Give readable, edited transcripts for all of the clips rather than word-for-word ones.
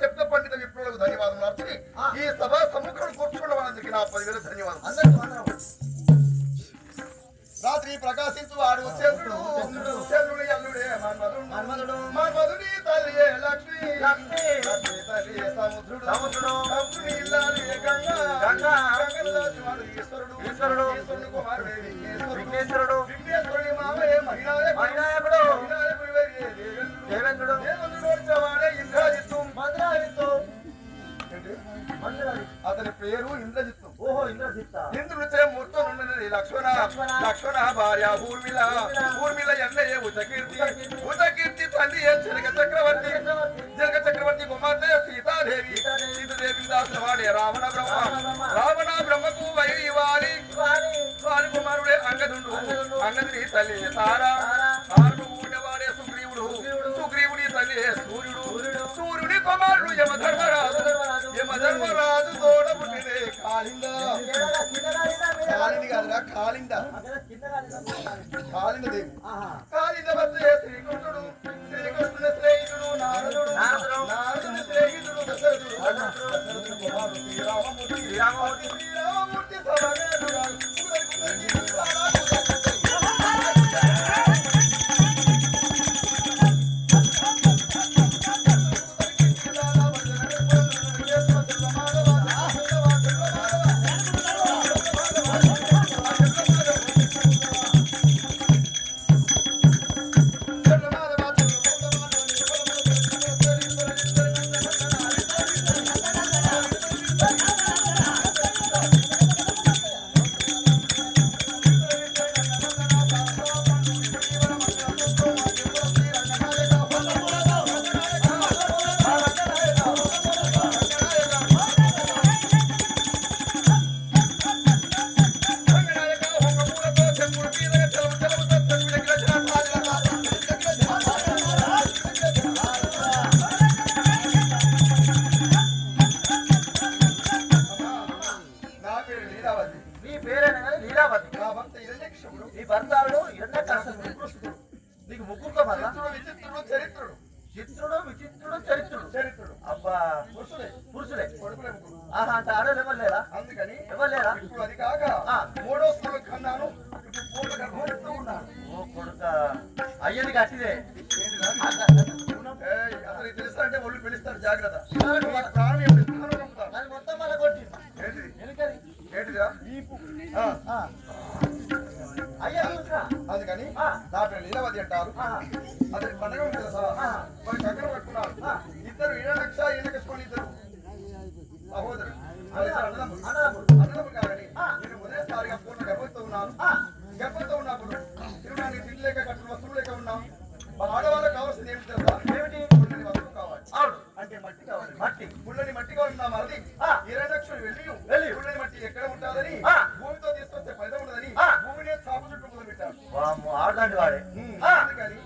శబ్ద పండిత విప్రులకు ధన్యవాదములు అర్చని ఈ సభా సముఖం కూర్చుకోవడానికి నా 10,000 ధన్యవాదాలు. రాత్రి ప్రకాశించు వాడు చంద్రుడు చంద్రుడు అల్లుడే మన్మధుని తల్లి లక్ష్మి లక్ష్మి తల్లి సముద్రుడు సముద్రుని ఇల్లాలి గంగా గంగలో వాడు ఈశ్వరుడు ఈశ్వరుని కుమారుడే విఘ్నేశ్వరుడు విఘ్నేశ్వరుని మామయ్య మహిళాయకుడు దేవేంద్రుడు వాడే ఇంద్రజిత్తు అతని పేరు ఇంద్రజిత్తు. ఓహో ఇంద్రజిత్. ఇంద్రుడిచే మూర్తం ఉన్నది లక్ష్మణ లక్ష్మణ భార్య ఊర్మిళ ఎన్నయ్య ఉతకీర్తి తల్లి జనక చక్రవర్తి కుమార్తె సీతాదేవి దాసుల వాడే రావణ బ్రహ్మకు వాలి కుమారుడే అంగదుని తల్లి తారను ఊడవాడే సుగ్రీవుడి తల్లి సూర్యుడి కుమారుడు యమధర్మరాజు తోడ పుట్టినే కాళింద దేవి కాళింద వస్తే శ్రీకృష్ణుని స్నేహితుడు నారదుని స్నేహితుడు దశరథుడు కుమారుడు శ్రీరామమూర్తి నీకు ముగ్గురుతో చరిత్రుడు చిత్రుడు విచిత్రుడు చరిత్రుడు అబ్బా పురుషులే ఆహా అంటే ఆడలు ఎవరు లేరా? అందుకని ఎవరు లేరా? ఇప్పుడు అది కాక మూడో స్థలం కన్నాను ఓ కొడుక అయ్యది కట్టిదే అతనికి తెలుసా అంటే ఒళ్ళు పిలుస్తారు జాగ్రత్త మొత్తం మళ్ళీ కొట్టి ఏంటిదా అందుకని నా పేరు లీలావతి అంటారు. అతని పండుగ ఉంటుంది తెలుసా? మరి చక్రం పట్టుకున్నారు. ఇద్దరు ఈయనకసుకొని ఇద్దరు సహోదరు అన్నదమ్ములు కాదని నేను మొదటిసారిగా పూర్ణ గర్భంతో ఉన్నప్పుడు తినడానికి తిండి లేక కట్టిన వస్తువులు లేక ఉన్నాం. ఆడవాళ్ళకి కావాల్సింది ఏమిటి తెలుసా? ఏమిటి? పుల్లని వస్తువులు కావాలి. అంటే మట్టి కావాలి. పుల్లని మట్టి కావాలి. నా మరది 20 లక్షలు వెళ్ళి పుల్లని మట్టి ఎక్కడ ఉంటుందని భూమితో తీసుకొస్తే ఫలితం ఉండదని భూమిని సాపు చుట్టూ మొదలు పెట్టారు. ఆడదండి వాడే. అందుకని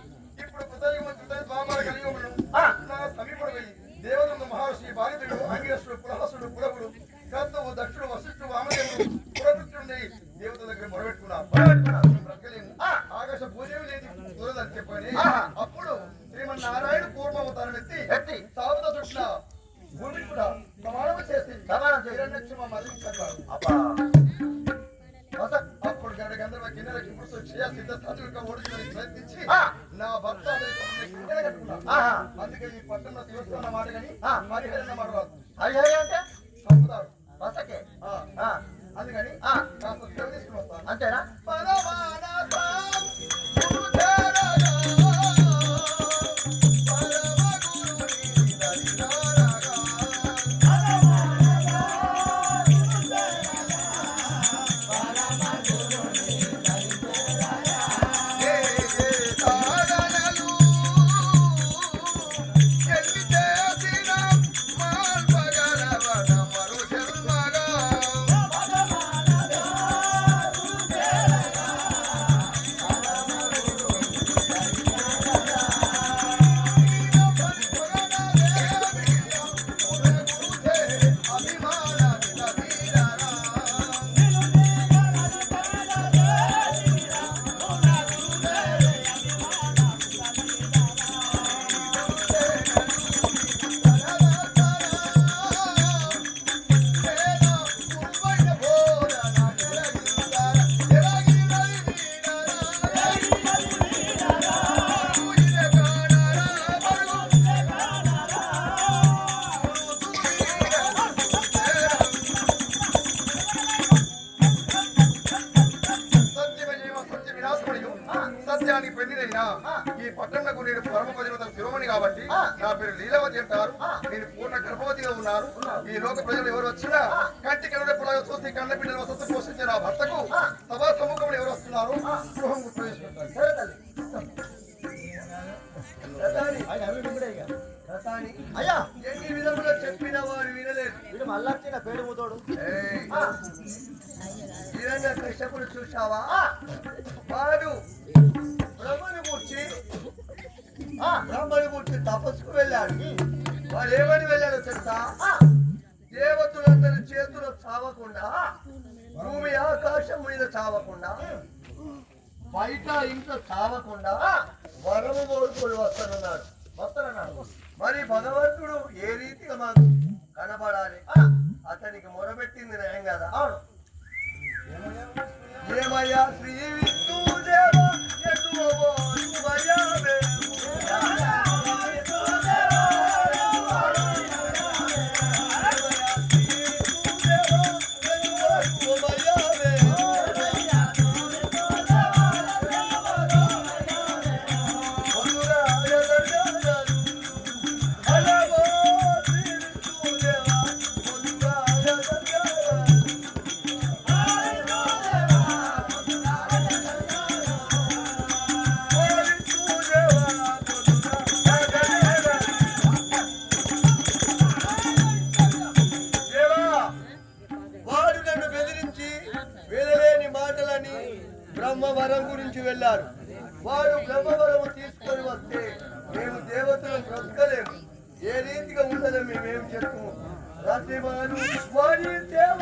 ఇప్పుడు కృతయుగం బామాల కలియుగములు నా సమీపంలో పోయి దేవదంద మహర్షి బాలితుడు అంగిరసుడు పులహసుడు పులవుడు కర్తవు దక్షుడు వశిష్ఠుడు వామదేవుడు పురవృత్తుడి దేవత దగ్గర మొరబెట్టుకున్నాను. బ్రతకలేము. ఆకాశ భూదేవి లేదు కుదరదని చెప్పని అప్పుడు శ్రీమన్నారాయణ పూర్వవతారం ఎత్తి సావత చుట్ల భూమిని కూడా సమానం చేసి హిరణ్యక్షమ మరణించారు. అప్పుడు గంధర్వ కిన్నెర కింపుడు సిద్ధ సాధువుగా ఓడించడానికి ప్రయత్నించి నా భర్త కట్టుకున్నాను. అందుకే ఈ పట్టణ శివస్థాన మాట కానీ హరిహరణ మాట రాదు. హరిహరి అంటే చంపుతారు బసకే. అందుకని కాస్త సేవ తీసుకుని వస్తాను. అంతేనా? నేను పూర్ణ గర్భవతిగా ఉన్నాను. ఈ లోక ప్రజలు ఎవరు వచ్చినా కంటి కనుడప్పులాగా చూస్తే కళ్ళ బిడ్డలు వసతి పోషించే నా భర్తకు సభా సముఖంలో ఎవరు వస్తున్నారు గృహం ప్రవేశపెట్టాలి. అయ్యా ఎన్ని విధములు చెప్పిన వాడు వినలేదు. వీడు మళ్ళా వచ్చిన పేరు మూతోడు నిజంగా కృష్ణపుడు చూసావా? వాడు బ్రహ్మను కూర్చి తపస్సుకు వెళ్ళాడు. వాడు ఏమని వెళ్ళాడో తెలుసా? దేవతలందరి చేతులు చావకుండా, భూమి ఆకాశం మీద చావకుండా, బయట ఇంట్లో చావకుండా వరము కోరుకొని వస్తానన్నాడు. మరి భగవంతుడు ఏ రీతిగా మాకు కనబడాలి? అతనికి మొరబెట్టింది నయం కదా. ఏమయ్యా శ్రీ విష్ణుదేవ బ్రహ్మవరం గురించి వెళ్ళాడు. వాడు బ్రహ్మవరము తీసుకొని వస్తే మేము దేవతలను బ్రతకలేము. ఏ రీతిగా ఉండదో మేమేం చెప్తాము. రాత్రి వాడి దేవ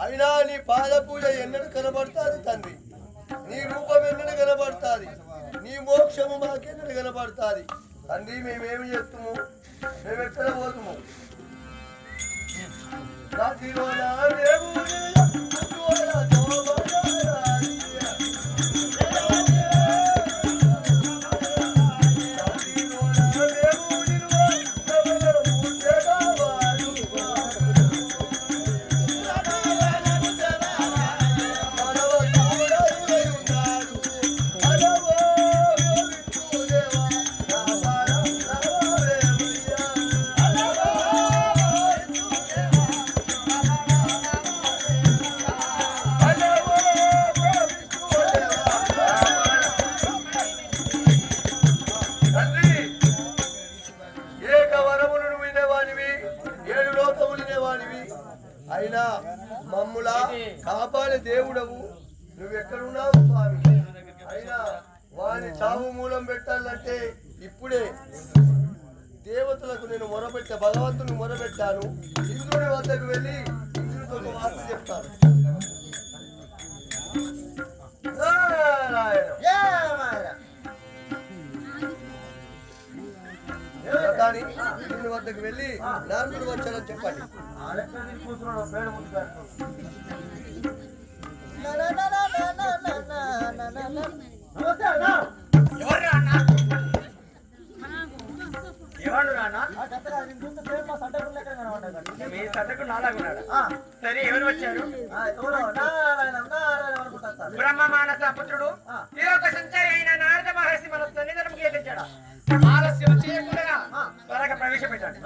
అయినా నీ పాద పూజ ఎన్నడూ కనబడుతుంది తండ్రి. నీ రూపం ఎన్నడూ కనబడుతుంది. నీ మోక్షము మాకెన్నడూ కనబడుతుంది తండ్రి. మేమేమి చేస్తాము? మేమెక్కడ పోతాము? అయినా మమ్ములా కాపాడే దేవుడవు నువ్వెక్కడున్నావు స్వామి. అయినా వాని చావు మూలం పెట్టాలంటే ఇప్పుడే దేవతలకు నేను మొరబెట్టా, భగవంతుని మొరబెట్టాను. ఇంద్రుడి వద్దకు వెళ్ళి ఇంద్రుడితో ఒక వార్త చెప్తాను. కానీ ఇంద్రుడి వద్దకు వెళ్ళి నారదుడు వచ్చానని చెప్పండి. సరే ఎవరు వచ్చారు? బ్రహ్మ మానస పుత్రుడు త్రిలోక సంచారి అయిన నారద మహర్షి మన సన్నిధానం కీర్తించాడు. ఆలస్యం చేయకుండా త్వరగా ప్రవేశపెట్టాడు.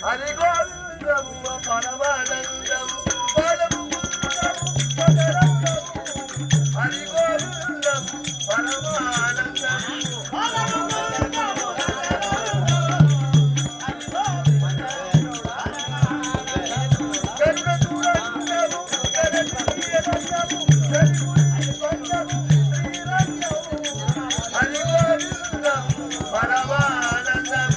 అది గోవిందము పరమానందము అది గోవిందము పరమానందము అది గోవిందము పరమానందము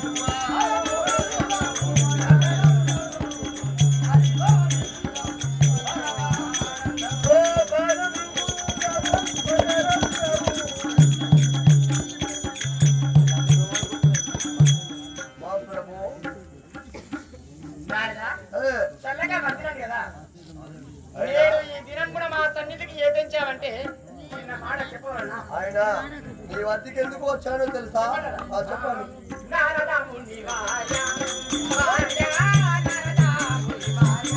నారదా, ఏ, చల్లగా వర్తినాను కదా. నేను ఈ దినం కూడా మా సన్నిధికి ఏ తెంచావంటే చిన్న మాట చెప్పవలనా? ఆయన నీ వద్దకు ఎందుకు వచ్చానో తెలుసా? చెప్పండి. నారదా మునివాయ, వాయ, నారదా మునివాయ,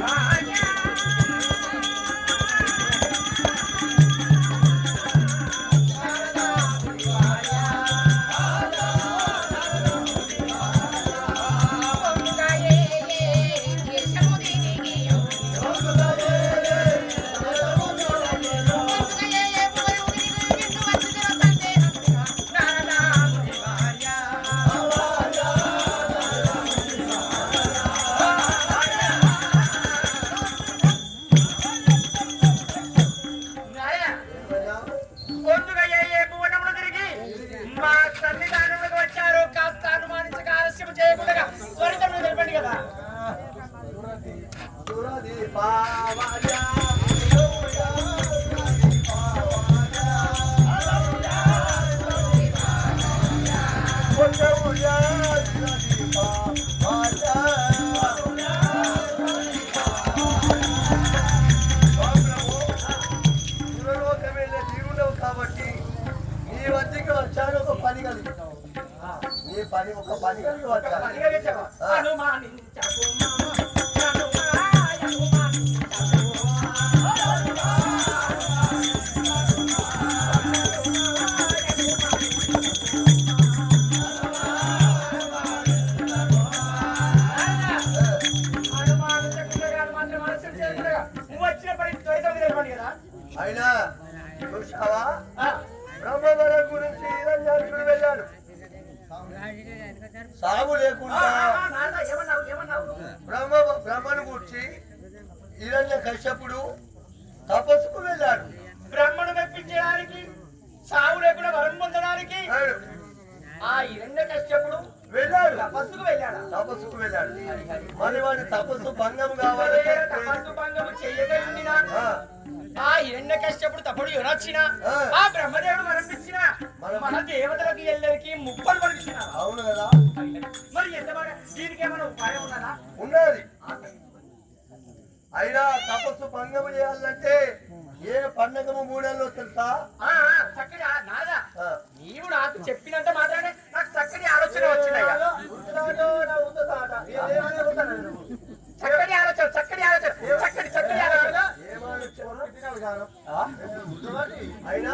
వాయ. ముందుగా ఏ భువనములు తిరిగి మా సన్నిధానంలోకి వచ్చారు. కాస్త అనుమానించక ఆలస్యం చేయకుండా త్వరితం తెలపండి కదా. సురది పావన కాబట్టి నీ వద్దకు వచ్చాను. ఒక పని కలిగి నీ పని ఒక పని కలిగి వచ్చాను. అనుమానించకు వచ్చిన పని త్వరితం తెలపండి కదా. అయినా చూసావా, బ్రహ్మవరం గురించి హిరణ్యాక్షుడు వెళ్ళాడు. సాగు లేకుండా బ్రహ్మను కూర్చి హిరణ్య కశ్యపుడు తపస్సుకు వెళ్ళాడు. బ్రహ్మను మెప్పించడానికి, సాగు లేకుండా వరం పొందడానికి ఆ హిరణ్య కశ్యపుడు వెళ్ళాడు. తపస్సుకు వెళ్ళాడు. తపస్సుకు వెళ్ళాడు. మరి వాడి తపస్సు భంగం కావాలంటే తపస్సు భంగము చేయగలిగినా ఆ హిరణ్య కశ్యపుడు తప్పుడు ఎవరొచ్చిన ఆ బ్రహ్మదేవుడు మరణించిన మన దేవతలకు ఎల్లరికి ముప్పలు పలికిన. అవును కదా. మరి ఎంత బాగా దీనికి ఏమైనా ఉపాయం ఉన్నదా? ఉన్నది. అయినా తపస్సు భంగం చేయాలంటే ఏ పండగము మూడేళ్ళు తెలుసా? చక్కటి నాదా నీవు నాకు చెప్పినంత మాత్రమే నాకు చక్కటి ఆలోచన వచ్చిందయ్యా. చక్కటి ఆలోచన, చక్కటి ఆలోచన, చక్కటి చక్కటి ఆలోచన. అయినా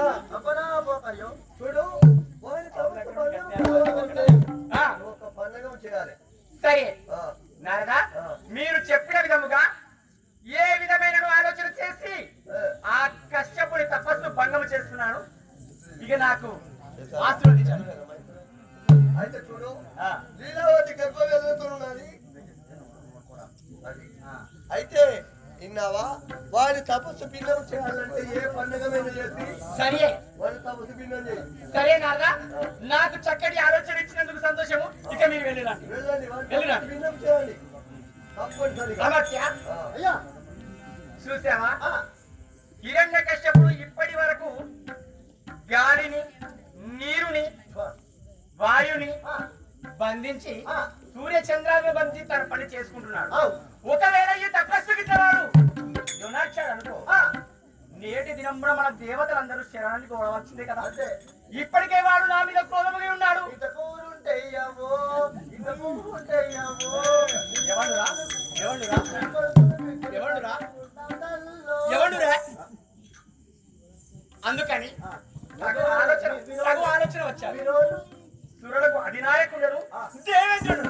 చూడు, ఒక పండగం చేయాలి. సరే నారదా, మీరు చెప్పిన విధముగా ఏ విధమైన ఆలోచన చేసి ఆ కశ్యపుడి తపస్సు భంగం చేస్తున్నాను. ఇక నాకు ఆశీర్వదించాను. అయితే చూడు, లీలావతి గర్భవేదనతోన్నది. అయితే విన్నావా, వారి తపస్సు భిన్నం చేయాలంటే ఏ పండుగమైనా చేసి సరే వారి తపస్సు భిన్నం చేయి. సరే నాదా, నాకు చక్కటి ఆలోచన ఇచ్చినందుకు సంతోషము. ఇక మీరు వెళ్ళిరండి, వెళ్ళండి, వారి తపస్సు భిన్నం చేయండి తప్పనిసరిగా. అయ్యా చూసావా, హిరణ్య కశ్యపుడు ఇప్పటి వరకు గాలిని, నీరుని, వాయుని బంధించి సూర్య చంద్రాలను బంధించి తన పని చేసుకుంటున్నాడు. ఒకవేళ ఈ తపస్సుకి వాడు యునాచాడు అనుకో, నేటి దినంలో మన దేవతలందరూ శరణానికి కోరవచ్చిందే కదా. ఇప్పటికే వాడు నా మీద క్రోధముగా ఉన్నాడు. ఎవడురా? అందుకని సగు ఆలోచన వచ్చారు. సురులకు అధినాయకుడు దేవేంద్రుడు.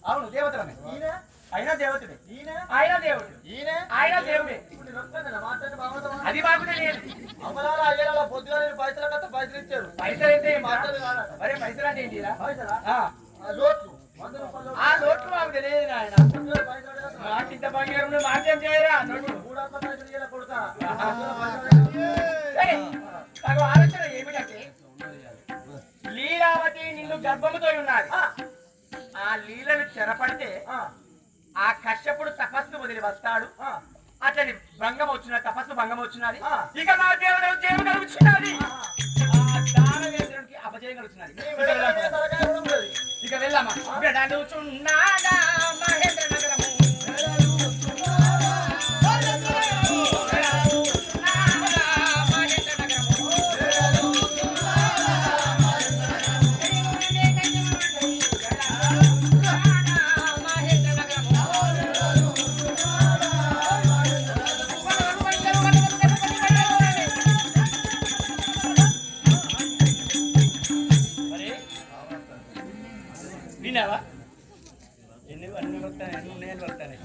అవును, దేవతలమే. అయినా దేవతుడే, ఆయన దేవుడు, ఆయన దేవుడే. అది బాగుంటే లేదు. పైసలు ఇచ్చారు. పైసలు అయితే అరే పైసలు అంటే ఏంటి? ఆ లోట్లు మాకు తెలియదు నాయన. మాకింత బంగారం మాకేం చేయరా నోట్లు. సరే, తగు ఆలోచన ఏమిటంటే, లీలావతి నిన్ను గర్భముతో ఉన్నది. ఆ లీలను చెరపడితే ఆ కశ్యపుడు తపస్సు వదిలి వస్తాడు. అతని భంగం వచ్చినది, తపస్సు భంగం వచ్చినది. ఇక మా దేవుడు జయము కలుగుతున్నది. ఆ దానవేంద్రునికి అపజయం వచ్చినది. నీ మెడ మీద తలకాయ కూడా ఉన్నది. ఇక వెళ్ళామా వెడలుచున్నాడా మహేంద్ర నగరము విన్నావా? ఎన్ని వస్తాయి, ఎన్ని ఉన్నాయని వస్తాయి.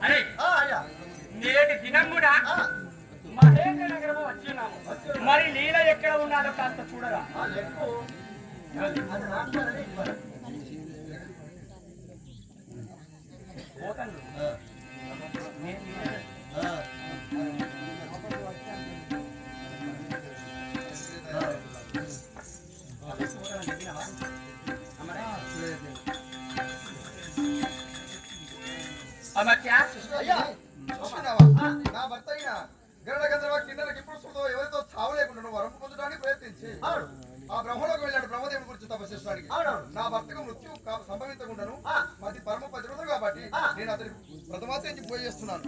అరే అయ్యా నేటి దినం కూడా మహేంద్ర నగరము వచ్చినాము. మరి లీల ఎక్కడ ఉన్నాడో కాస్త చూడరా. ఎక్కువ అది నాకుతానని ఇవ్వాలి. పోతాను. అమర్త్యా అయ్యా చూస్తున్నావా? నా భర్త అయిన గరుడ గంధర్వ కిన్నెలకు ఇప్పుడు స్మృతో ఎవరితో చావు లేకుండా నువ్వు వరం పొందడానికి ప్రయత్నించి ఆ బ్రహ్మలోకి వెళ్ళాడు బ్రహ్మదేవుడి గురించి తపస్సేస్తానికి. నా భర్తకు మృత్యు సంభవించకుండాను అది పరమ పతివ్రత కాబట్టి నేను అతని ప్రథమాత్రించి పూజ చేస్తున్నాను.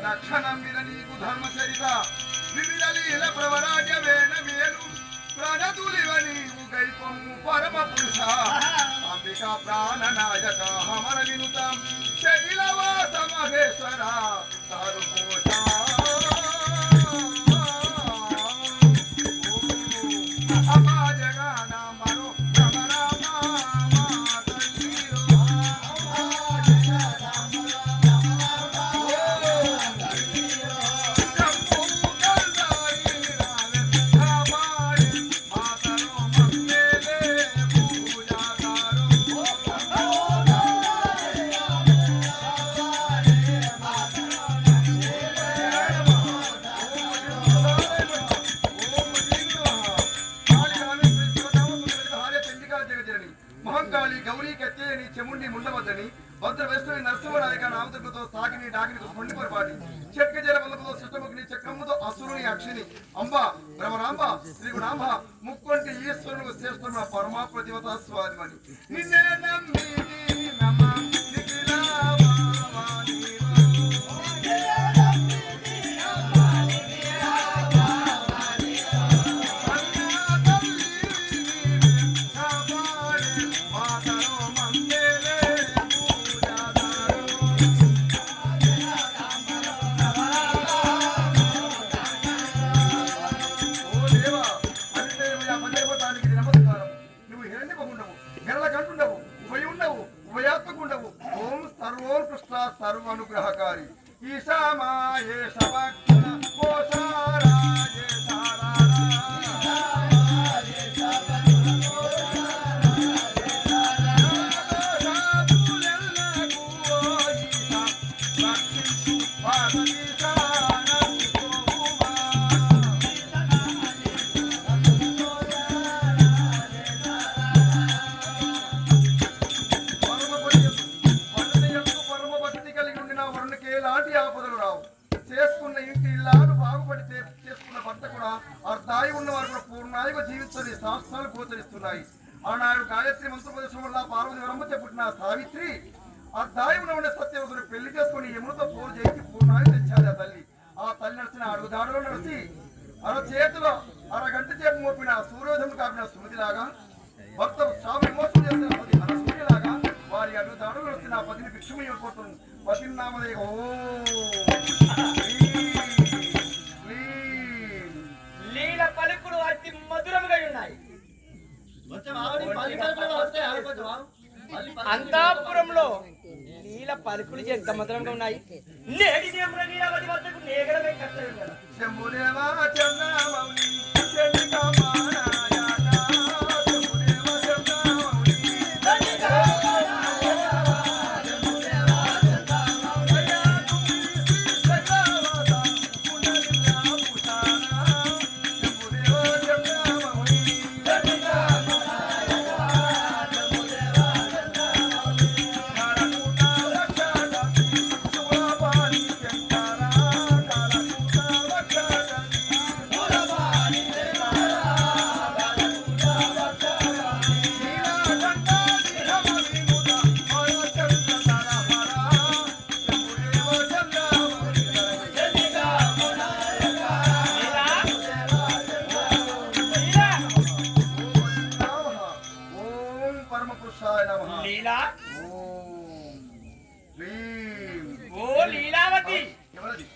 దక్షిణం మీద నీకు ధర్మచరిత వివిధ లీల ప్రవరాజ్య వేణ వేలు ప్రణతులివ నీవు గైపము పరమ పురుష అంబిక ప్రాణనాయక హమర వినుత శైలవాస మహేశ్వర సారుపోష అపాజగానా మరో మహంకాళి గౌరీ కత్తేని చెముండి ముండవద్దని భద్ర వైష్ణవి నరసింహనాయక నామదుర్గతో సాగిని డాగిని కొండి పొరపాటి చెట్క జలబలతో శిష్టముఖిని చక్రముతో అసురుని అక్షిని అంబ భ్రమరాంబ శ్రీగుణాంబ ముక్కొంటి ఈశ్వరుడు శ్రేష్ఠమ పరమా ప్రతివత స్వాదిమని నిన్నే నమ్మి నమ సర్వానుగ్రహకారి ఈశామాయే శవక్షణ కోశారాయే చేసుకున్న ఇంటి ఇల్లాను బాగుపడితే చేసుకున్న భర్త కూడా అర్ధాయి ఉన్న వారు కూడా పూర్ణాయుగా జీవిస్తుంది శాస్త్రాలు గోచరిస్తున్నాయి. ఆనాడు గాయత్రి మంత్రోపదేశం వల్ల పార్వతి వరమ్మతో పుట్టిన సావిత్రి అర్ధాయి ఉన్న సత్యవతుని పెళ్లి చేసుకుని యములతో పోరు చేసి పూర్ణాయు తెచ్చాది. ఆ తల్లి నడిచిన అడుగుదాడులో నడిచి చేతిలో అరగంట చేపు మోపిన సూర్యోదయం కాపిన సుమతిలాగా భర్త శాప విమోచన చేసిన పది సూర్యలాగా వారి అడుగుదాడులు నడిచిన పదిని భిక్షము ఇవ్వబోతుంది. పది నామదే ఓ లీల పలుకులు అతి మధురముగా ఉన్నాయి. అంతాపురంలో లీల లీల పలుకులు ఎంత మధురంగా ఉన్నాయి. నేడి దేవుని లీలావతి వద్దకు నేగడమే కట్టలేదు కదా. శంభుదేవా చంద్రమౌళి చంద్రికామానాయానా శంభుదేవా చంద్రమౌళి లీలా ఓం హ్రీం ఓ లీలావతి ఎవరది?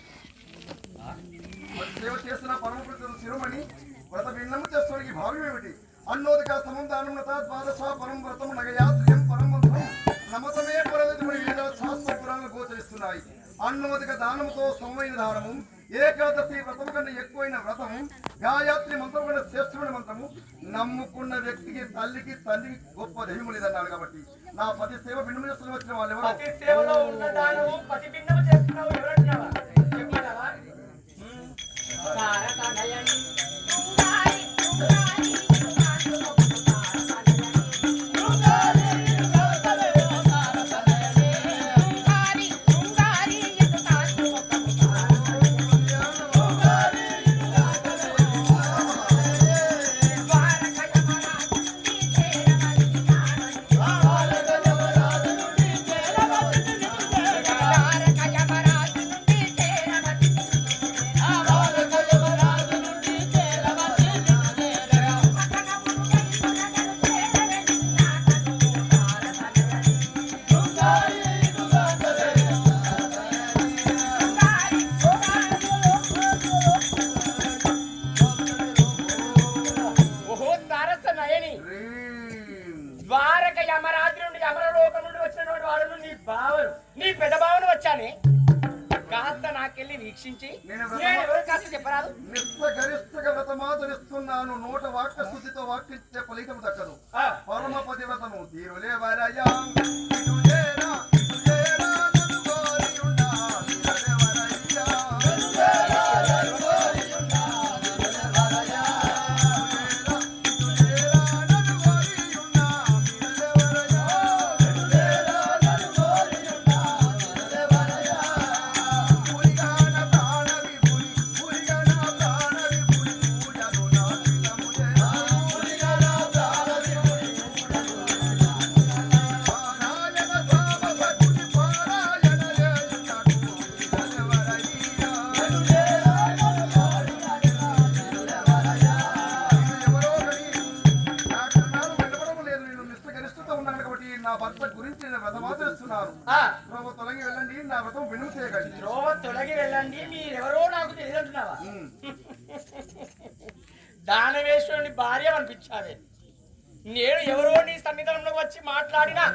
సేవ చేస్తున్న పరమపుత్రుడు శిరోమణి వ్రత భిన్నము చేస్తున్న భావ్యం ఏమిటి? అన్నోదక సముదానం ద్వాదశ పరం వ్రతం నగయాత్రియం పరం మంత్రం నమతమే పరవిధముడి వివిధ శాస్త్ర పురాణాలు గోచరిస్తున్నాయి. అన్నోదక దానముతో సొమ్మైన దానము, ఏకాదశి వ్రతము కన్నా ఎక్కువైన వ్రతము, గాయత్రి మంత్రం కన్నా శ్రేష్ఠమైన మంత్రము, నమ్ముకున్న వ్యక్తికి తల్లికి తండ్రికి గొప్ప దైవము లేదన్నారు. కాబట్టి నా పతి సేవ భిన్నము చేస్తున్న వచ్చిన వాళ్ళు ఎవరు? పతి సేవలో ఉన్న దానము పతి భిన్నము చేస్తున్నావు ఎవరంటున్నావా? చెప్పమంటావా? తారకనయని తుంగారి తుంగారి ద్వారక యమరాత్రి నుండి యమరలోకం నుండి వచ్చినటువంటి వాళ్ళను నీ భావను నీ పెద్ద భావన వచ్చానే కాస్త నాకెళ్ళి వీక్షించి కాస్త చెప్పరాదు. గరిష్టగా వ్రతమాచరిస్తున్నాను. నోట వాక్య శుద్ధితో వాక్యించే ఫలితం దక్కదు. పరమపతి వ్రతము తీరులే వరయా నా భర్త గురించి నేను వ్రతమాచరిస్తున్నాను. తొలగి వెళ్ళండి, నా వ్రతం వినుము చేయగండి. తొలగి వెళ్ళండి, మీరెవరో నాకు తెలియదంటున్నావా? దానవేశ్వరుని భార్య అనిపించావే. నేను ఎవరో నీ సన్నిధానంలో వచ్చి మాట్లాడినా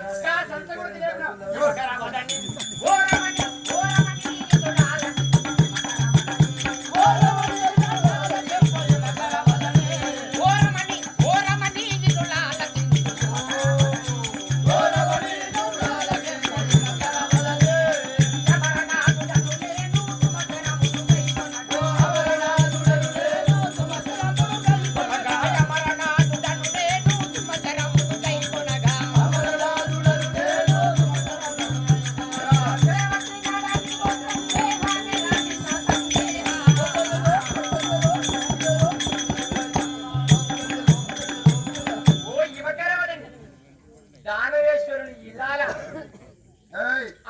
దానవేశ్వరుని ఇలాల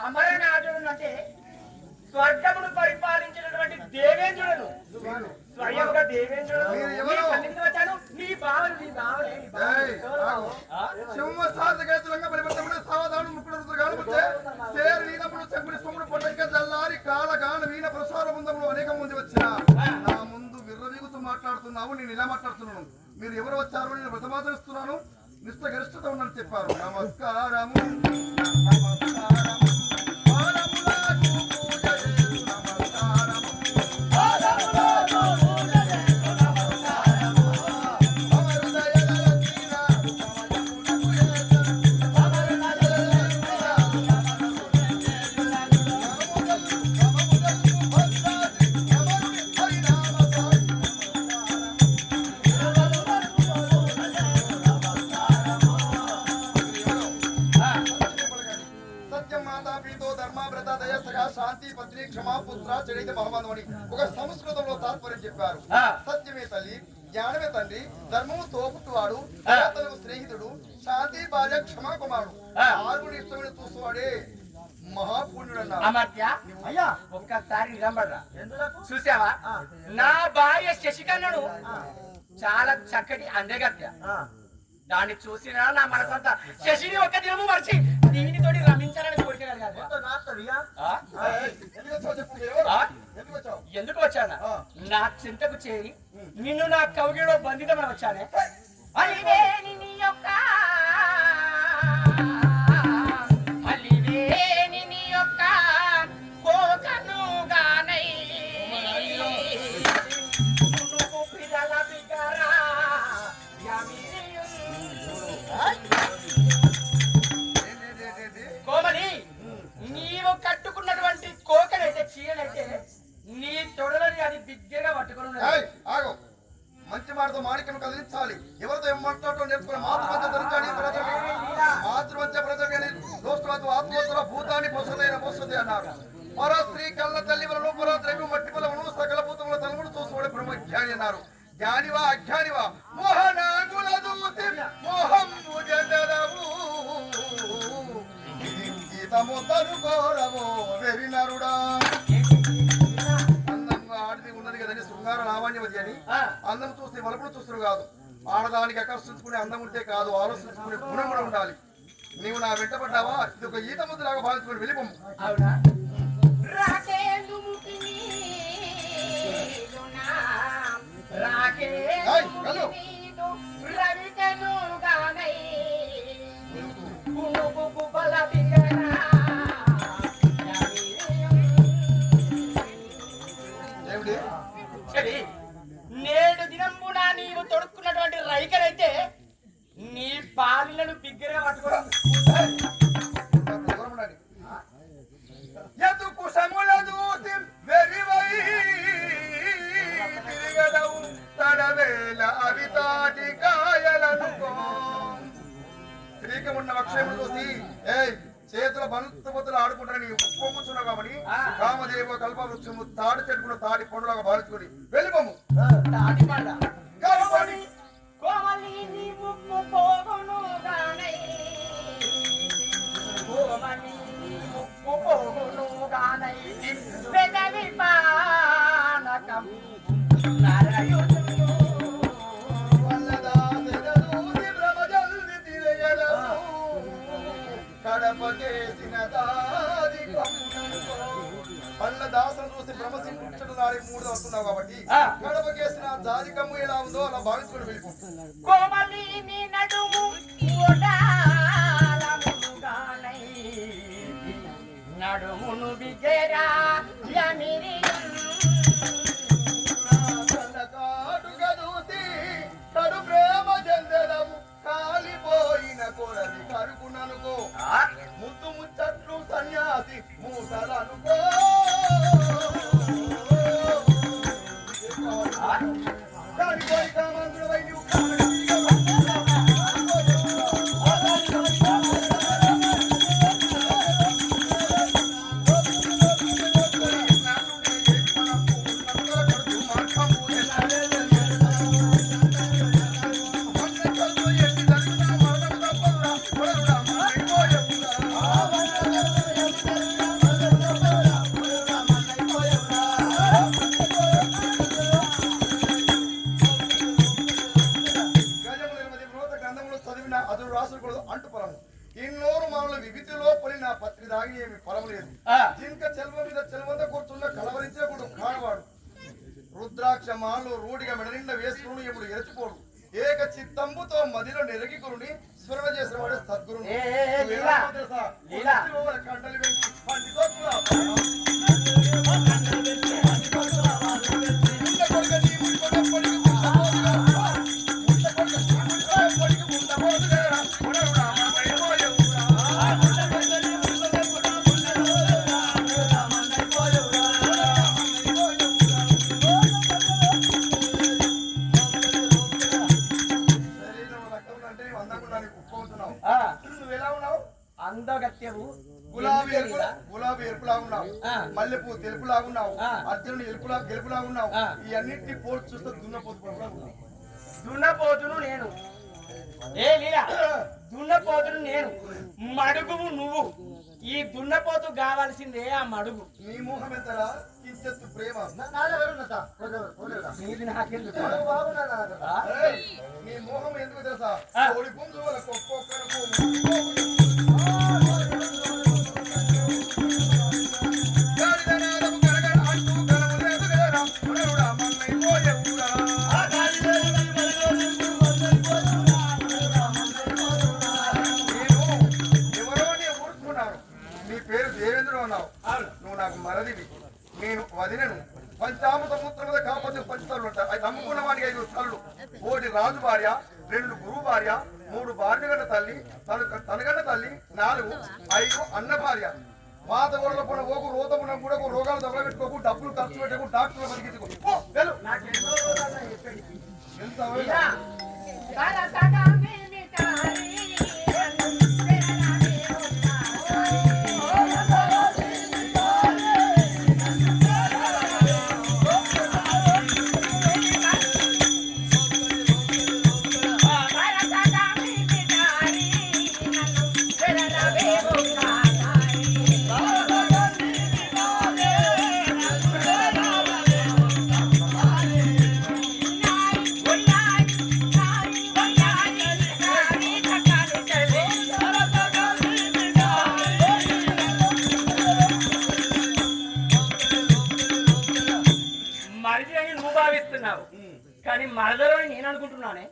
అమరనాథుడు అంటే స్వర్గమును పరిపాలించినటువంటి దేవేంద్రుడు. స్వయంగా దేవేంద్రుడు వచ్చాను. నీ భావన నీ భావన సింహసాధకేతులంగా పరివర్తన సావధానం ముక్కుడు కానుకుంటే సేరు నీనప్పుడు చెంపుని సొమ్ముడు పొట్టక జల్లారి కాల గాన వీణ ప్రసార బృందంలో అనేక మంది వచ్చిన నా ముందు విర్రవీగుతూ మాట్లాడుతున్నావు. నేను ఇలా మాట్లాడుతున్నాను. మీరు ఎవరు వచ్చారో నేను వ్రతమాచరిస్తున్నాను, నిష్ట గరిష్టత ఉందని చెప్పారు. నమస్కారము నమస్కారము శాంతి పత్ని క్షమాపుత్ర చరిత బహుమానం అని ఒక సంస్కృతంలో తాత్పర్యం చెప్పారు. సత్యమే తల్లి, జ్ఞానమే తండ్రి, ధర్మము తోపుట్టువాడు, తనకు స్నేహితుడు, శాంతి భార్య క్షమా కుమారుడు, ఆరుగురు ఇష్టమైన చూసేవాడే మహాపుణ్యుడు అన్నారు. అమర్త్య అయ్యా ఒక్కసారి నిలబడరా. చూసావా నా భార్య శశికన్నుడు చాలా చక్కటి అందగత్య. దాన్ని చూసినా నా మనసంతా శశిని ఒక్క దినము మర్చి దీనితోటి రమించాలని కోరిక కలిగాలి. ఎందుకు వచ్చానా? నా చింతకు చేరి నిన్ను నా కౌగిలో బంధితమని వచ్చానే. అలివేని నీ యొక్క అలివేని నీ యొక్క కోకను గానై పిల్లల బిడ్డరా కోమలి, నీవు కట్టుకున్నటువంటి కోకనైతే చీరనైతే నీ తొడలని అది బిగ్గరగా పట్టుకుని మంచి మాటతో మాణిక్యం కదిలించాలి. ఎవరితో ఏం మాట్లాడటం నేర్చుకుని మాతృమధ్య ధరించాలి. మాతృమధ్య ప్రజలు దోషులతో ఆత్మోత్తర భూతాన్ని పొసదైన పొసది అన్నారు. పరో స్త్రీ కళ్ళ తల్లి వలను పరో ద్రవ్యం మట్టి పొలమును సకల భూతముల తలమును చూసుకోవడం బ్రహ్మ జ్ఞాని అన్నారు. జ్ఞానివా అజ్ఞానివా మోహనాగుల దూతి మోహము జండరము గీతము తరుకోరము వెరి నరుడా. అందంగా ఆడిది ఉన్నది కదని శృంగార లావణ్యవతి అని అందం చూస్తే వలుపును చూస్తున్నారు కాదు. ఆడదానికి ఆకర్షించుకునే అందం ఉంటే కాదు, ఆలోచించుకునే గుణం కూడా ఉండాలి. నీవు నా వెంటబడ్డావా? ఇది ఒక ఈత ముద్దులాగా భావించుకుని వెళ్ళిపోము. అవునా? నేడు దినంబున నీవు తొడుక్కున్నటువంటి రైకనైతే నీ పాలిలను బిగ్గరగా పట్టుకోవడం ఉన్న అక్షయములు చూసి చేతుల బంతుబొత్తులు ఆడుకుంటారు. నీ ఉప్పొమ్ముచున్నావు కాబట్టి కామదేవ కల్ప వృక్షము తాడి చెట్టుకున్న తాడి పండులాగా భావించుకొని వెళ్ళిపోము. పళ్ళ దాసను చూసి భ్రమసించడం నాడి మూడు వస్తున్నావు కాబట్టి గడపకేసిన జాజికమ్ము ఎలా ఉందో అలా భావించుకుని వెళ్ళిపో. నడుమును బిగరా కాటుగా చూసి కడు ప్రేమ చెందడము కాలిపోయిన కొరది కరుకుననుకో ముద్దు ముచ్చట్లు సన్యాసి మూటలనుకో. కాలిపోయి కామందుడు వై నువ్వు ఇన్నోరు మనలో వివిధిలో పని నా పత్రి దాగి ఏమి ఫలం లేదు. జింక చెల్వ మీద చెల్వంత కూర్చున్న కలవరించేప్పుడు కాడవాడు రుద్రాక్ష మాలు రూఢిగా మెడనిండ వేసుకుని ఎప్పుడు ఎరచిపోడు. ఏక చిత్తంబుతో మదిలో నెరగికురుని స్మరణ చేసిన వాడు సద్గురు. కండలి వెంచి అందగత్యవు గులాబీ ఎరుపులా ఉన్నావు. మల్లెపూ తెలుపులాగున్నావు, అర్జునుడు గెలుపులాగున్నావు. ఈ అన్నింటినీ పోల్చి చూస్తే దున్నపోతు కూడా ఉన్నావు. దున్నపోతును నేను. ఏ లీలా, దున్నపోతును నేను, మడుగువు నువ్వు. ఈ దున్నపోతు కావాల్సిందే ఆ మడుగు. నీ మోహం ఎంతరా కించెత్తు ప్రేమ. నీది నాకెందుకు? ఏయ్, నీ మోహం ఎందుకు తెలుసా? కోడి పుంజు వాళ్ళకు ఒక్కొక్కరకు మరదివి, నేను వదినను. పంచామ సముద్రం మీద కాకపోతే పంచతలు ఉంటాయి. అది నమ్ముకున్న వాడికి 5 తల్లు, 1 రాజు భార్య, 2 గురువు భార్య, 3 భార్యగడ్డ తల్లి, తనగడ్డ తల్లి, 4, 5 అన్న భార్య. వాత గొడవల పడ ఓకు రోతమున కూడా రోగాలు దెబ్బ పెట్టుకోకు, డబ్బులు ఖర్చు పెట్టకు, డాక్టర్లు బతికించుకో. ఎంత కానీ మరదలో నేను అనుకుంటున్నానే.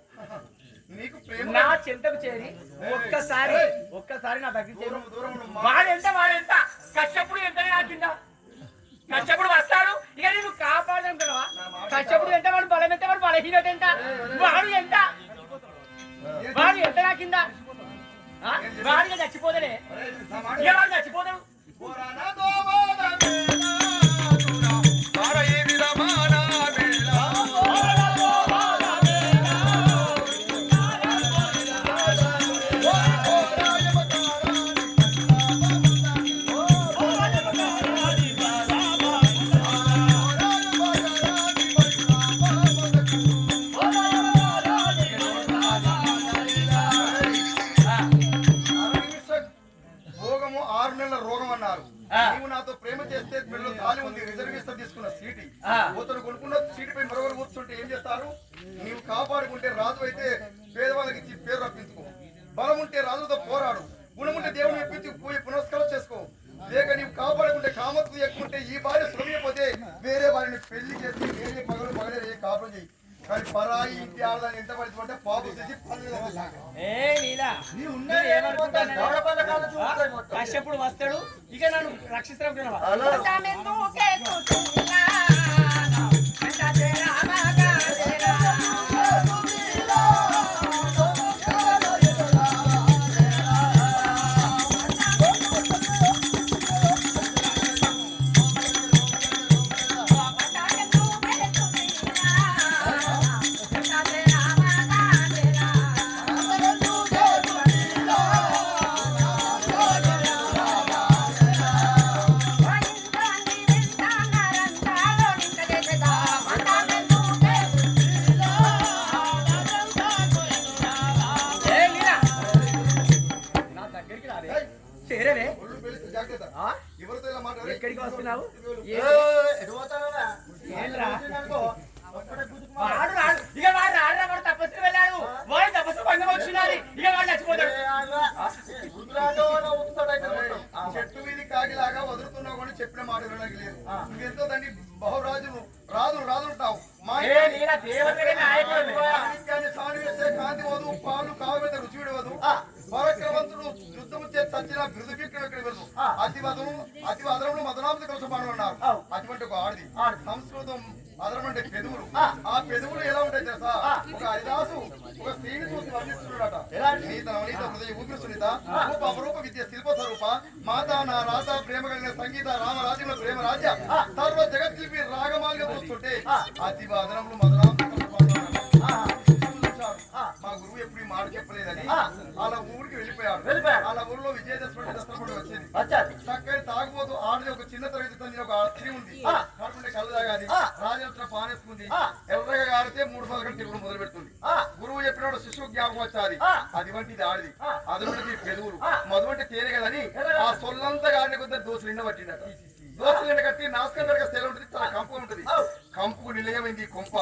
నీకు ప్రేమ నా చెంతకు చేరి ఒక్కసారి నా దగ్గర చేరి వాడెంత కష్టప్పుడు ఎంత కింద కష్టప్పుడు వస్తాడు. ఇక నేను కాపాడనుకున్నావా? కష్టప్పుడు ఎంత, వాడు బలం ఎంత, వాడు బలహీనత ఎంత, వాడు ఎంత నా కింద వాడిగా చచ్చిపోతాడే. ఇక వాడు చచ్చిపోతాడు. నీవు నాతో ప్రేమ చేస్తే మెడలో తాళి ఉంది, రిజర్వేషన్ తీసుకున్న సీటి అతను కొనుక్కున్న సీటు పై మరొకరు కూర్చుంటే ఏం చేస్తారు? నీవు కాపాడుకుంటే రాజు అయితే పేదవాళ్ళకి ఇచ్చి పేరు రప్పించుకో, బలం ఉంటే రాజుతో పోరాడు, గుణం ఉంటే దేవుని మెప్పించి పోయి పునస్కారం చేసుకో. లేక నీవు కాపాడుకుంటే కామత్తు ఎక్కుంటే ఈ భార్య శ్రమపోతే వేరే వారిని పెళ్లి చేసి వేరే పగలే కాపురం చేయి. కానీ పరాయి ఇంటి ఆడదాన్ని ఎంత పడుతుంటే పాపు చేసి కష్టప్పుడు వస్తాడు. ఇక నన్ను రక్షిస్తాను. ఎక్కడికి వస్తున్నావు? వాడు తపస్సు వెళ్ళాడు, వాడు తపస్సు భంగం వచ్చినది. ఇక వాడు చచ్చిపోతాడు. చెట్టు మీది కాగిలాగా వదులుతున్నావు కానీ చెప్పిన మాట వినడానికి లేదు. నువ్వెంతో దాన్ని బహురాజులు రాజులు ఉంటావు. సాని వేస్తే కాంతి వదు, పాలు కాగబెడితే రుచి విడవదు. పరక్రమంతుడు యుద్ధము చే చచ్చిన బిరుదు విడవదు. అతి వదనములు మదనాంశ కోసం అన్నారు. అటువంటి ఒక ఆడిది. సంస్కృతం అదనం అంటే పెదవులు. ఆ పెదవులు ఎలా ఉంటాయి తెలుసా? ఒక హరిదాసు ఒక స్త్రీని చూసి వర్ణిస్తున్నాడట. నీత నవనీత హృదయ ఊపిరి సునీత రూప అపరూప విద్య శిల్ప స్వరూప మాత నా రాత ప్రేమ కలిగిన సంగీత రామరాజ్యంలో ప్రేమ రాజ్య సర్వ జగత్ శిల్పి రాగమాలుగా చూస్తుంటే అతి వదనములు మదనాంశ మా గురువు ఎప్పుడు ఈ మాట చెప్పలేదని అలా ఊరికి వెళ్ళిపోయాడు. వాళ్ళ ఊర్లో విజయదశమి దసరా పండుగ వచ్చింది. వచ్చాది చక్కని తాగుబోతు ఆడది ఒక చిన్న తరగతి చెందిన ఒక స్త్రీ ఉంది. కాకుండా కళ్ళు తాగాది, రాజరత్న పానేసుకుంది, ఎర్రగా గారితే 3 పదకొండు తిరుగుడు మొదలు పెడుతుంది. గురువు చెప్పినప్పుడు శిశువు జ్ఞాపకం వచ్చాది. అది వంటిది ఆడిది, అదువంటిది పెదవులు, మధువంటి తేనె కదని ఆ సొల్లంతా గాడిని కొద్దిగా దోశలు నిండ పట్టిందట. దోశలు నిండ కట్టి నాశకం దగ్గర స్థలం ఉంటుంది, చాలా కంపు ఉంటుంది. కంపుకు నిలయమైంది కొంప.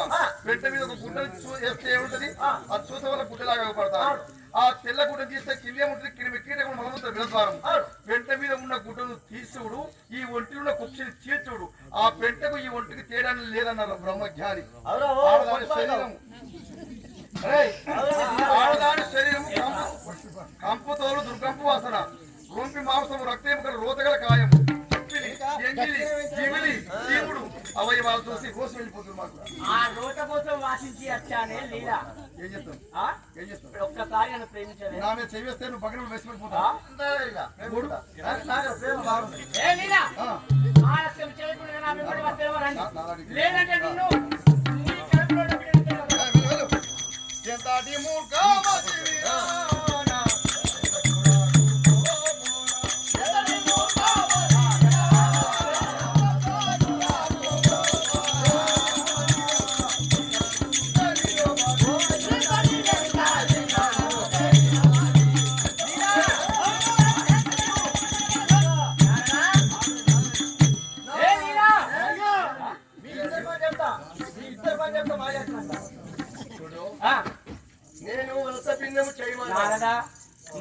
వెంట మీద ఒక గుడ్డను వేస్తే ఏముంటది, అది చూసే వల్ల గుడ్డలాగా పడతారు. ఆ తెల్ల గుడ్డ తీస్తే కింద ఉంటుంది, కీటకం మలమూత్ర విలద్వారం. పెంట మీద ఉన్న గుడ్డను తీసుడు, ఈ ఒంటిలో ఉన్న కుక్షిని చీల్చుడు. ఆ పెంటకు ఈ ఒంటికి తేడాన్ని లేదన్నారు బ్రహ్మజ్ఞాని. ఆడదాని శరీరము ఆడదాని శరీరము కంపుతోలు దుర్గంపు వాసన, రొంపి మాంసము రక్తేముకల రోతగల కాయం, జీవుడు అవయవాలు చూసి కోసం వెళ్ళిపోతుంది. మాకు ఆ రోట కోసం వాసించి వచ్చానే లీలా. ఏం చెప్తాం ఏం చెప్తాం? ఒక్కసారి నన్ను ప్రేమించలేదు. నా మీద చేస్తే నువ్వు పక్కన వేసిపోతా. ఏ లీలా, ఆలస్యం చేయకుండా నా వెంబడి వస్తేమో రండి. లేదంటే నిన్ను నీ కడుపులో బిడ్డను ఎంతటి మూర్ఖమతివిరా నేను వ్రతపిండము చేయమన్నా.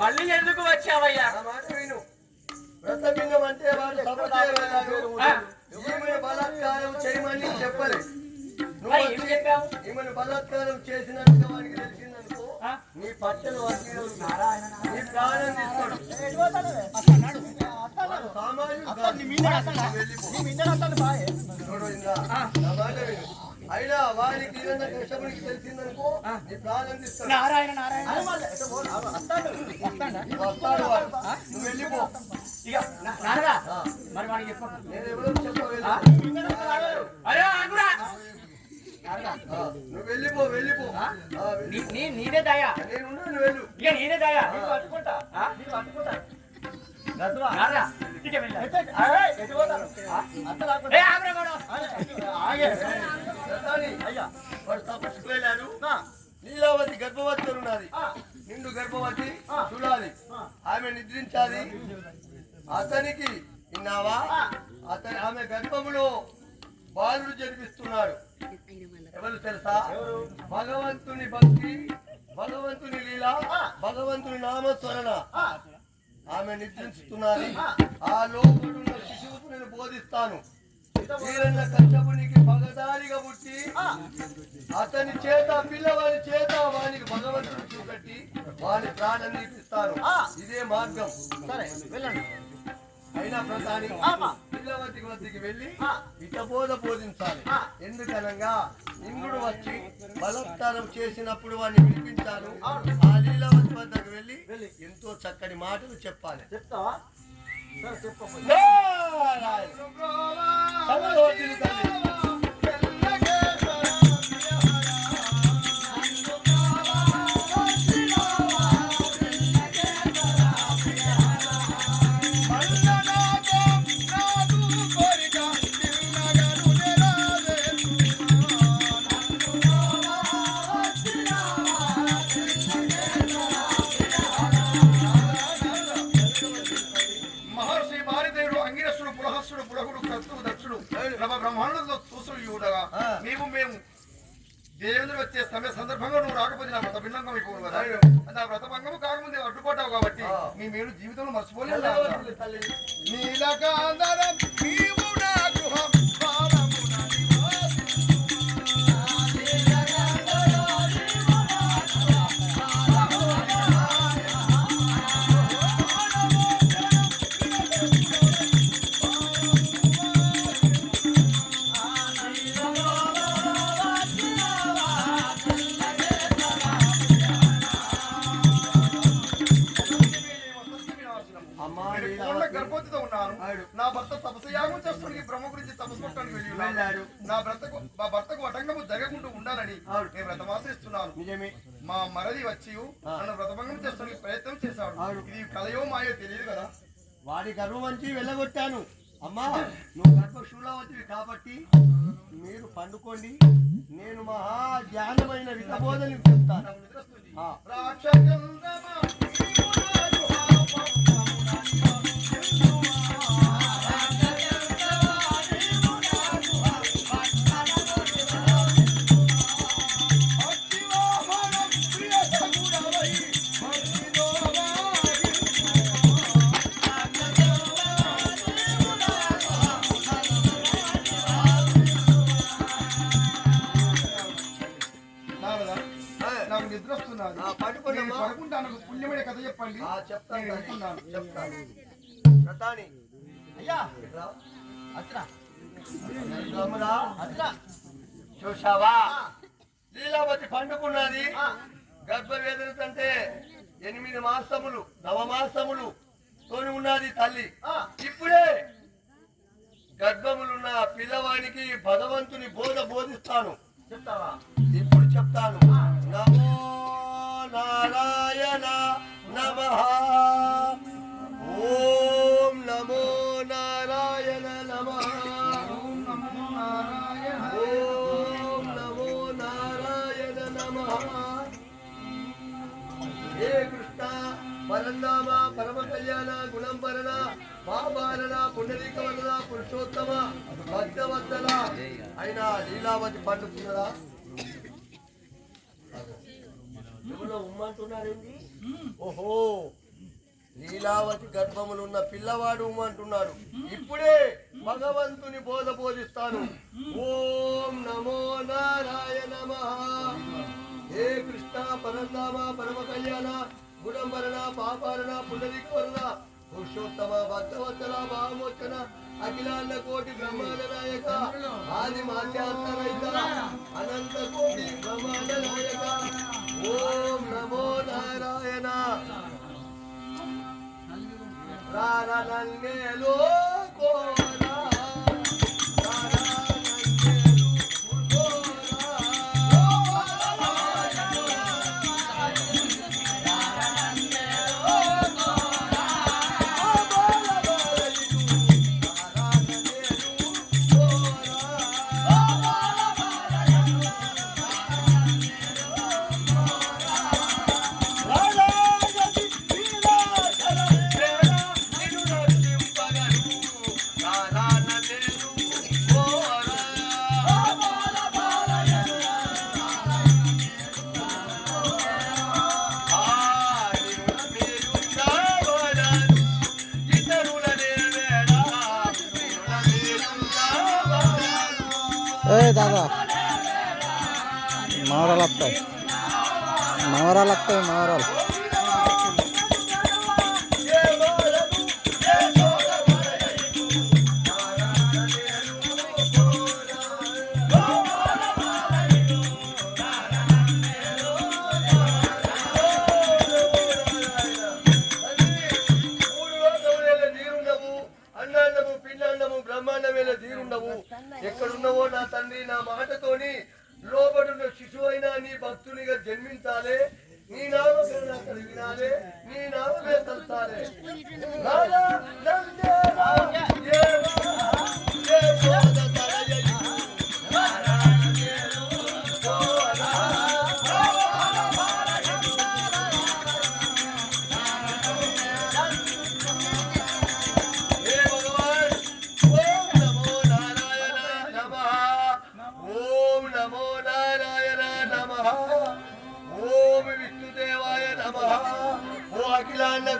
మళ్ళీ ఎందుకు వచ్చావయ్యా? నా మాట విను. వ్రతపిండం అంటే వాళ్ళు తప్పు చేయమన్నారు. ఈమెను బలాత్కారం చేయమని చెప్పలేదు. ఈమెను బలాత్కారం చేసినట్టు వానికి తెలిసిందనుకో, నీ పట్టలు వర్గీయులు నీ ప్రాణం తీసుకోడు. చూడు ఇందా, నా మాట విను. అయినా వారికి ఏదన్నా కృష్ణుడికి తెలిసిందనుకో, నీ ప్రాణం తీస్తాడు. నారాయణ నారాయణ వస్తాడు వాడు. నువ్వు వెళ్ళిపో. ఇక నారదా మరి వాడికి చెప్పు. నేను ఎవరో చెప్పలేదు. అరే ఆగురా. నువ్వు వెళ్ళిపో వెళ్ళిపో. నీదే దయ. నేను నువ్వు వెళ్ళు. ఇక నీదే దయ. పట్టుకుంటా పట్టుకుంటా. నారదా ఇక వెళ్ళా. అయ్యా వాడు తపస్సుకు వెళ్ళాడు. లీలావతి గర్భవతి ఉన్నది. నిండు గర్భవతి చూడాలి, ఆమె నిద్రించాలి. అతనికి విన్నావా, ఆమె గర్భములో బాలుడు జన్మిస్తున్నాడు. ఎవరు తెలుసా? భగవంతుని భక్తి, భగవంతుని లీల, భగవంతుని నామస్మరణ. ఆమె నిద్రిస్తున్నది. ఆ లోపడున్న శిశువుకు నేను బోధిస్తాను. వీరన్న కశ్యపునికి పగదారిగా పుట్టి అతని చేత పిల్లవాడి చేత వానికి భగవంతుడు చూపెట్టి వాని ప్రాణం నీపిస్తాను. ఇదే మార్గం. సరే వెళ్ళండి. అయినా ప్రధాని పిల్లవతి వద్దకి వెళ్ళి హితబోధ బోధించాలి. ఎందుకనగా ఇంద్రుడు వచ్చి బలాత్కారం చేసినప్పుడు వాడిని వినిపించాను. ఆ లీలావతి వద్దకు వెళ్ళి ఎంతో చక్కటి మాటలు చెప్పాలి. చెప్తావా? బ్రహ్మాండంలో చూసుడగా నీవు మేము దేవుని వచ్చే సమయ సందర్భంగా నువ్వు రాకపోతే నా వ్రత భిన్నంగా అయిపోవు కదా. నా వ్రత భంగము కాకముందే అడ్డుపడ్డావు కాబట్టి నీ మీరు జీవితంలో మర్చిపోలేదు. గర్భవతితో ఉన్నాను. నా భర్త తపస్సు యాగం చేస్తున్న బ్రహ్మ గురించి తపస్సు వెళ్ళాడు. మా భర్తకు అటంకము జరగకుండా ఉండాలని నేను వ్రతమాసిస్తున్నాను. నిజమే. మా మరది వచ్చి నన్ను వ్రతభంగం చేస్తానికి ప్రయత్నం చేశాడు. ఇది కలయో మాయో తెలియదు కదా. వాడి గర్వం వంచి వెళ్ళగొట్టాను. అమ్మా నువ్వు గర్భశూలవతివి కాబట్టి మీరు పండుకోండి. నేను మహా జ్ఞానమైన విధబోధని చెప్తాను. నాకు నిద్ర వస్తున్నది. పడుకుంటాను. పుణ్యమైన కథ చెప్పండి. చూసావా లీలావతి పండుకున్నది. గర్భవేదన అంటే 8 మాసములు నవమాసములు తోని ఉన్నది తల్లి. ఇప్పుడే గర్భములున్న పిల్లవానికి భగవంతుని బోధిస్తాను. చెప్తావా? ఇప్పుడు చెప్తాను. నమో నారాయణ నమః. ఓం నమో నారాయణ నమః. ఓం నమో నారాయణ నమః. హే కృష్ణ పరంధామ పరమ కళ్యాణ గుణంబరణ మహాభారణ పుండరీకవరణ పురుషోత్తమ భక్తవత్సల అయినా లీలావతి పండుకున్నదా? ఎవరో ఉమ్మంటున్నారేంటి? ఓహో లీలావతి గర్భములున్న పిల్లవాడు ఉమ్మంటున్నాడు. ఇప్పుడే భగవంతుని బోధిస్తాను. ఓం నమో నారాయణ నమః. హే కృష్ణ పరంధామ పరమ కళ్యాణ గుణంబరణ పాపారణ పుండరీకవరణ పురుషోత్తమ భక్తవత్సల మహామోచన అఖిలాండ కోటి బ్రహ్మాండ నాయక ఆది మాధ్యాంతరైత అనంత కోటి బ్రహ్మాండ నాయక. ఓం నమో నారాయణ. రారనన్నేలో కోరా दादा मावरा लगता है मावरा ఎక్కడున్నవో నా తండ్రి నా మాటతోని లోబడున్న శిశువైనా నీ భక్తునిగా జన్మించాలే. నీ నామకరణ అక్కడ వినాలే. నీ నామమే తలసాలే.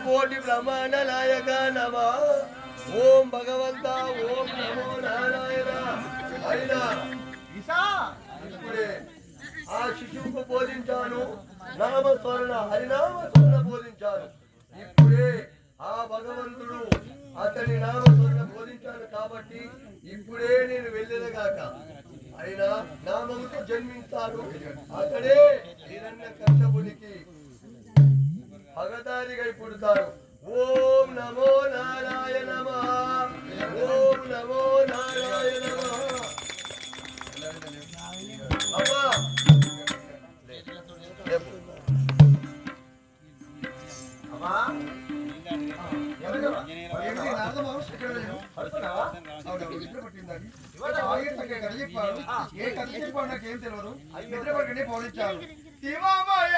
కోటి బ్రహ్మాండ నాయక నమః. ఓం భగవంత ఓం నమో నారాయణ. అయినా ఇప్పుడే ఆ శిశువుకు బోధించాను నామస్మరణ హరినామస్మరణ బోధించాను. ఇప్పుడే ఆ భగవంతుడు అతని నామస్మరణ బోధించాను కాబట్టి ఇప్పుడే నేను వెళ్ళేదగాక అయినా నామముతో జన్మించాడు. అతడే హిరణ్య కశ్యపునికి భగదారిగా పుడతాడు. ఓం నమో నారాయణ నమః. ఓం నమో నారాయణ నమః. ఆయుర్కే కథ చెప్పారు. ఏ కథ చెప్పాడు నాకేం తెలియదు. నిద్రపడికనే పోలించారు. శివమయ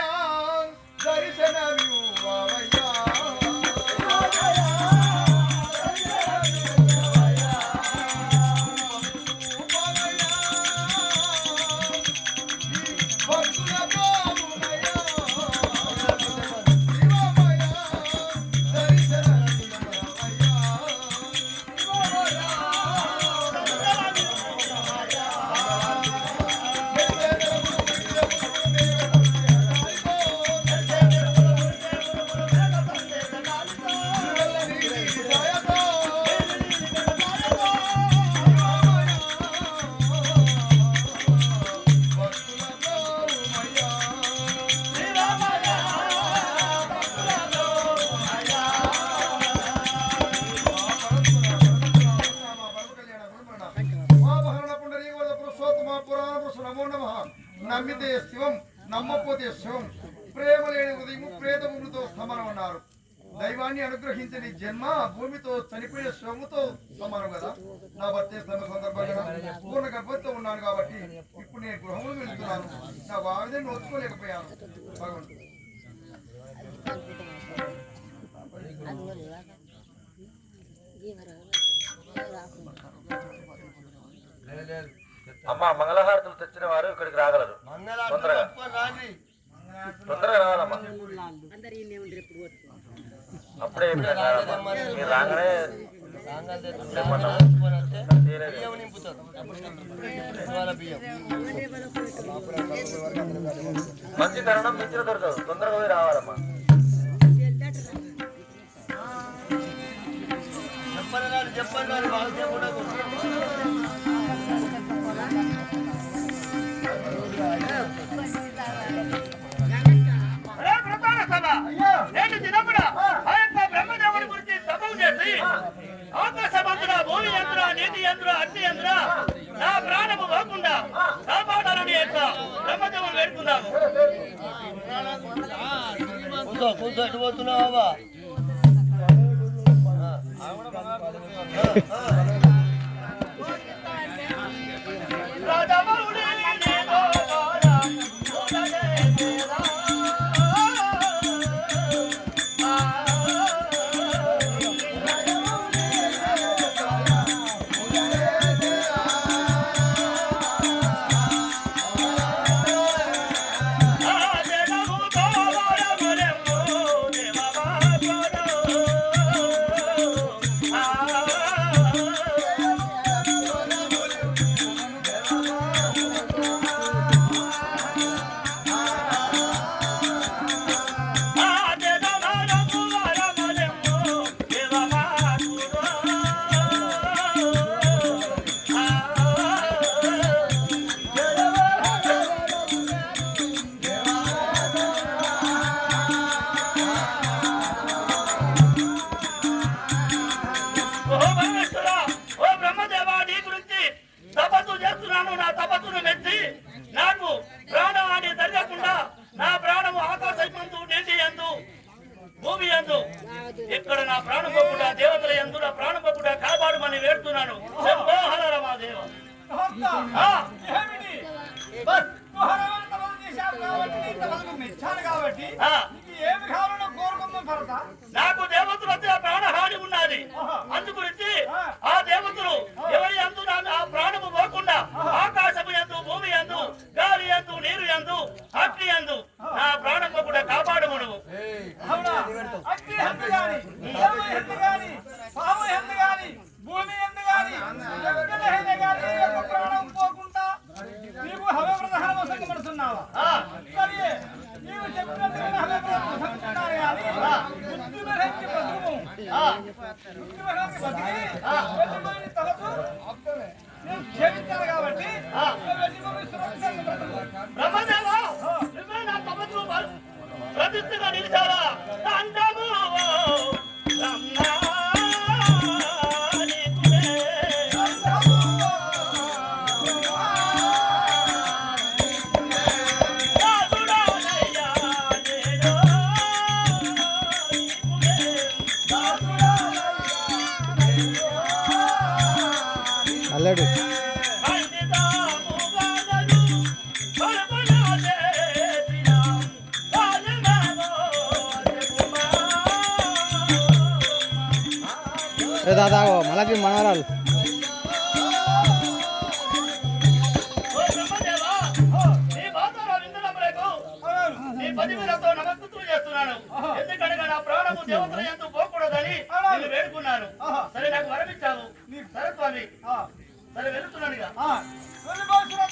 దర్శనమివ్వవయ్యా నమ్మితే శివం నమ్మపోతే శివం. ప్రేమ లేని ఉదయము ప్రేతములతో సమానం అన్నారు. దైవాన్ని అనుగ్రహించని జన్మ భూమితో చనిపోయిన శవముతో సమానం కదా. నా భర్త సందర్భంగా పూర్ణ గర్భంతో ఉన్నాను కాబట్టి ఇప్పుడు నేను గృహములు వెళ్తున్నాను. నా వావిదని నోచుకోలేకపోయాను. భగవంతుడు అమ్మా మంగళహారతులు తెచ్చిన వారు ఇక్కడికి రాగలరు. తొందరగా రావాలమ్మా. అప్పుడే మీరు రాగానే మంచి తరుణం మించిన దొరకదు. తొందరగా పోయి రావాలమ్మా. చెప్పండి వాళ్ళు కూడా నేను దినమున ఆ యొక్క బ్రహ్మదేవుడి గురించి తపము చేసి ఆకాశమంతుడ, భూమి యంత్ర, నీతి యంత్ర, అగ్ని యంత్ర నా ప్రాణము పోకుండా కాపాడాలని యొక్క బ్రహ్మదేవుడు వేడుకున్నాము. కూర్చోటి పోతున్నావా? ఇక్కడ నా ప్రాణం పోకుండా దేవతల యందు నా ప్రాణం పోకుండా కాపాడమని వేడుతున్నాను. నాకు దేవతలు వచ్చి ప్రాణహాని ఉన్నది. అందుగురించి ఆ దేవతలు ఎవరి యందు ఆ ప్రాణము పోకుండా ఆకాశము యందు, భూమి యందు, గాలి యందు, నీరు యందు, అగ్ని యందు నా ప్రాణం పోకుండా కాపాడమును. భూమి ఎందు గాని ప్రాణం పోకుండా నీవు హవే ప్రధాన సంగపడుతున్నావా? సరే, నీవు చెప్పినట్టుగా హవే ప్రధాన జీవించాలి కాబట్టి బ్రహ్మదేవా, నువ్వే నా తపస్సు ప్రతిష్ఠగా నిలిచావా అంటాము. అల్లాడు దాదాగో మళ్ళీ మనవరాలు ఓ బ్రహ్మదేవా, నీ బాధారా విందునములకు నీ పదివేలతో నమస్కృతులు చేస్తున్నాను. ఎందుకనగా నా ప్రాణము దేవతల యందు పోకూడదని నేను వేడుకున్నాను. సరే నాకు వరమిచ్చావు. సరే స్వామి, సరే వెళ్తున్నాను ఇక. వెళ్ళిపోతున్న